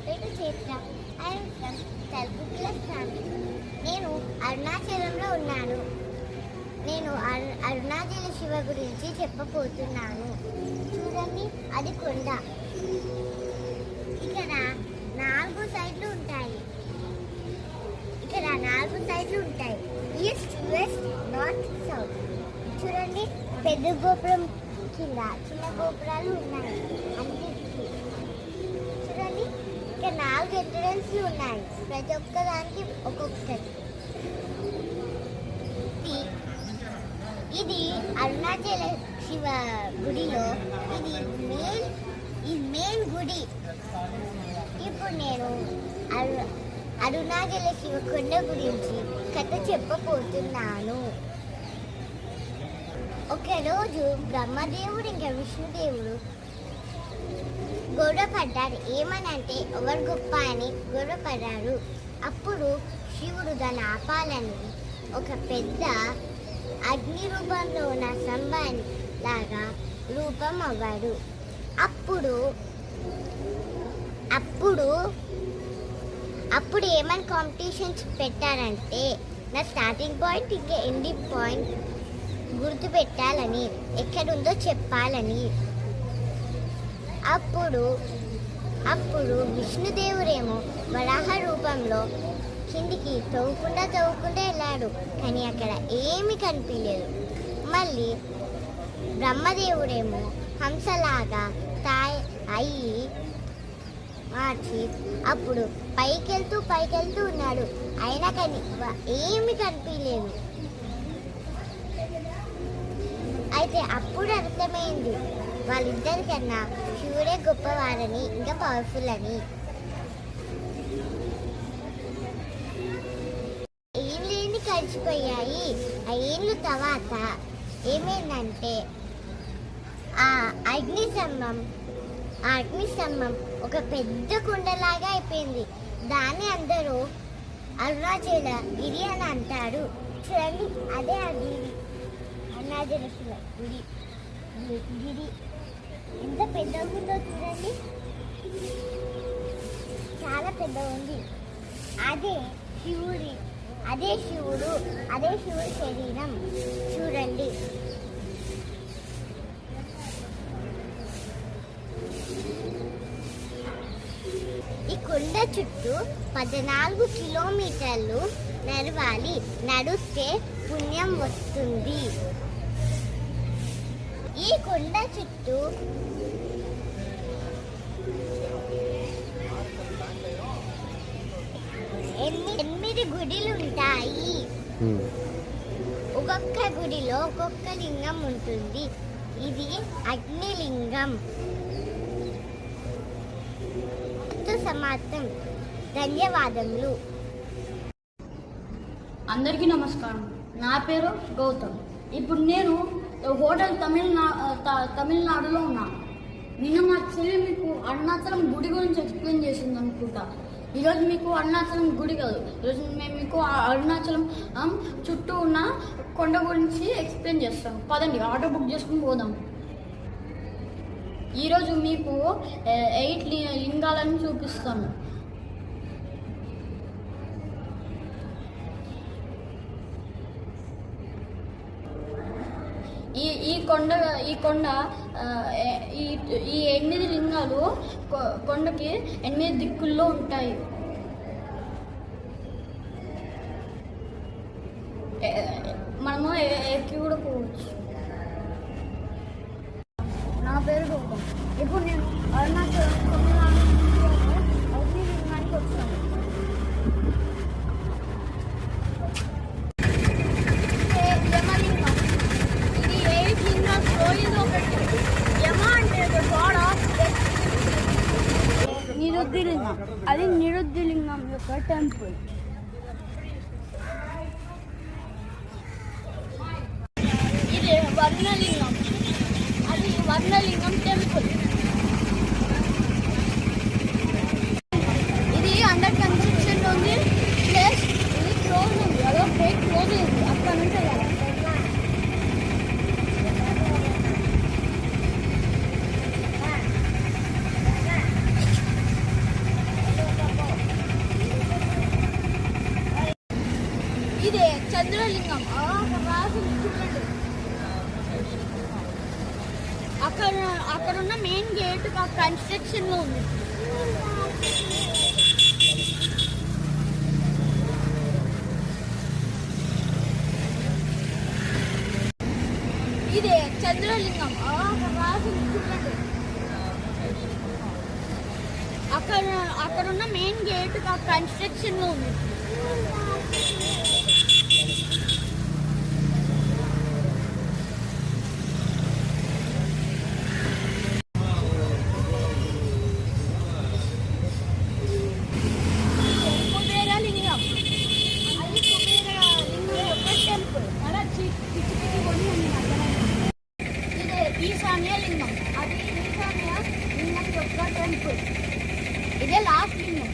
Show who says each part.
Speaker 1: పేరు Chaitra. I'm from Talputla family. నేను అరుణాచలంలో ఉన్నాను. నేను అరుణాచల శివ గురించి చెప్పబోతున్నాను. చూడండి, అది కొండ. ఇక్కడ 4 సైడ్లు ఉంటాయి. East, west, north, south. చూడండి, పెద్ద గోపురం కింద చిన్న గోపురాలు ఉన్నాయి అన్నిటికీ. చూడండి, ఇక్కడ 4 ఎంట్రన్స్లు ఉన్నాయి, ప్రతి ఒక్కదానికి ఒక్కొక్కటి. ఇది అరుణాచల శివ గుడిలో ఇది మెయిన్ గుడి. ఇప్పుడు నేను అరుణాచల శివ కొండ గురించి కథ చెప్పబోతున్నాను. ఒకరోజు బ్రహ్మదేవుడు ఇంకా విష్ణుదేవుడు గొడవపడ్డారు. ఏమనంటే ఎవరు గొప్ప అని గొడవపడ్డారు. అప్పుడు శివుడు దాన్ని ఆపాలని ఒక పెద్ద అగ్ని రూపంలో ఉన్న స్తంభం లాగా రూపం అవ్వాడు. అప్పుడు ఏమైనా కాంపిటీషన్స్ పెట్టారంటే నా స్టార్టింగ్ పాయింట్ ఇంకా ఎండింగ్ పాయింట్ గుర్తు పెట్టాలని, ఎక్కడుందో చెప్పాలని. అప్పుడు విష్ణుదేవుడేమో వరాహ రూపంలో కిందికి తవ్వుకుండా వెళ్ళాడు, కానీ అక్కడ ఏమీ కనిపించలేదు. మళ్ళీ బ్రహ్మదేవుడేమో హంసలాగా అయ్యి మార్చి అప్పుడు పైకెళ్తూ ఉన్నాడు, అయినా కానీ ఏమీ కనిపించలేదు. అయితే అప్పుడు అర్థమైంది వాళ్ళిద్దరికన్నా శివుడే గొప్పవారని, ఇంకా పవర్ఫుల్ అని. ఏళ్ళు కలిసిపోయాయి. ఆ ఏళ్ళు తర్వాత ఏమైందంటే ఆ అగ్ని స్తంభం ఒక పెద్ద కుండలాగా అయిపోయింది. దాన్ని అందరూ అరుణాచల గిరి అని అంటారు. చూడండి, అదే ఆ గిరి, అరుణాచల శివ గిరి ఎంత పెద్దగా ఉందో చూడండి, చాలా పెద్దగా ఉంది. అదే శివుడు శరీరం. చూడండి, ఈ కొండ చుట్టూ 14 కిలోమీటర్లు నడవాలి. నడిస్తే పుణ్యం వస్తుంది. ఈ కొండ చుట్టూ 8 గుడిలు ఉంటాయి. ఒక్కొక్క గుడిలో ఒక్కొక్క లింగం ఉంటుంది. ఇది అగ్నిలింగం. సమాప్తం. ధన్యవాదములు.
Speaker 2: అందరికీ నమస్కారం. నా పేరు గౌతమ్. ఇప్పుడు నేను హోటల్ తమిళనాడులో ఉన్నాను. నిన్న మా చెల్లి మీకు అరుణాచలం గుడి గురించి ఎక్స్ప్లెయిన్ చేసింది అనుకుంటా. ఈరోజు మీకు అరుణాచలం గుడి కాదు, ఈరోజు మేము మీకు అరుణాచలం చుట్టూ ఉన్న కొండ గురించి ఎక్స్ప్లెయిన్ చేస్తాం. పదండి, ఆటో బుక్ చేసుకుని పోదాం. ఈరోజు మీకు 8 లింగాలను చూపిస్తాను. ఈ కొండ ఈ 8 లింగాలు కొండకి 8 దిక్కుల్లో ఉంటాయి. మనము ఎక్కి కూడా పోవచ్చు. నా పేరు గౌతమ్. ఇప్పుడు నేను అరుణాచలం లింగానికి వచ్చాను. యమలింగం. ఇది 8 లింగాల్లో ఇది ఒకటి. యమ అంటే గాడ్ ఆఫ్ డెత్. నిరుద్ధిలింగం, అది నిరుద్ధిలింగం యొక్క టెంపుల్. ఇది వర్ణలింగం, అది వర్ణలింగం టెంపుల్. ఇది అండర్ కన్స్ట్రక్షన్ ఉంది. ప్లస్ ఇది క్లోజ్ ఉంది, అదో గేట్ క్లోజ్ ఉంది. అక్కడ నుంచి వెళ్ళాలి. ఇదే చంద్రలింగం అక్కడ రాసింది చూడండి. అక్కడున్న మెయిన్ గేట్ కన్స్ట్రక్షన్ లో ఉంది. ఇదే చంద్రలింగం అక్కడ రాసింది చూడండి. అక్కడున్న మెయిన్ గేట్ కన్స్ట్రక్షన్ లో ఉంది. కుబేరలింగం అది కుబేరలింగం యొక్క టెంపుల్. ఇదే ఈశాన్య లింగం అది ఈశాన్య లింగం యొక్క టెంపుల్. ఇదే లాస్ట్ లింగం.